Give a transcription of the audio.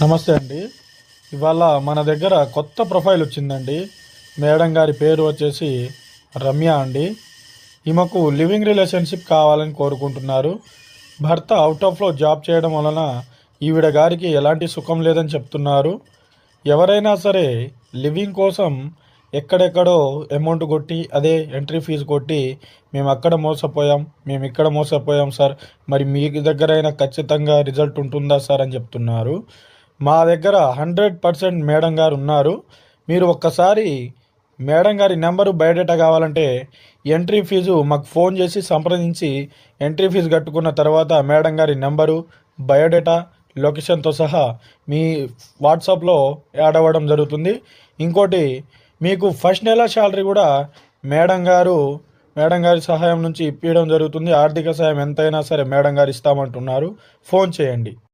నమస్తే అండి. ఇవాళ మన దగ్గర కొత్త ప్రొఫైల్ వచ్చిందండి. మేడం గారి పేరు వచ్చేసి రమ్య అండి. ఈమెకు లివింగ్ రిలేషన్షిప్ కావాలని కోరుకుంటున్నారు. భర్త అవుట్ ఆఫ్లో జాబ్ చేయడం వలన ఈవిడ గారికి ఎలాంటి సుఖం లేదని చెప్తున్నారు. ఎవరైనా సరే లివింగ్ కోసం ఎక్కడెక్కడో అమౌంట్ కొట్టి, అదే ఎంట్రీ ఫీజు కొట్టి, మేము అక్కడ మోసపోయాం, మేము ఇక్కడ మోసపోయాం సార్, మరి మీ దగ్గరైనా ఖచ్చితంగా రిజల్ట్ ఉంటుందా సార్ అని చెప్తున్నారు. మా దగ్గర 100% మేడం గారు ఉన్నారు. మీరు ఒక్కసారి మేడం గారి నెంబరు బయోడేటా కావాలంటే ఎంట్రీ ఫీజు మాకు ఫోన్ చేసి సంప్రదించి ఎంట్రీ ఫీజు కట్టుకున్న తర్వాత మేడం గారి నెంబరు, బయోడేటా, లొకేషన్తో సహా మీ వాట్సాప్లో యాడ్ అవ్వడం జరుగుతుంది. ఇంకోటి, మీకు ఫస్ట్ నెల శాలరీ కూడా మేడం గారు మేడం గారి సహాయం నుంచి ఇప్పించడం జరుగుతుంది. ఆర్థిక సహాయం ఎంతైనా సరే మేడం గారు ఇస్తామంటున్నారు. ఫోన్ చేయండి.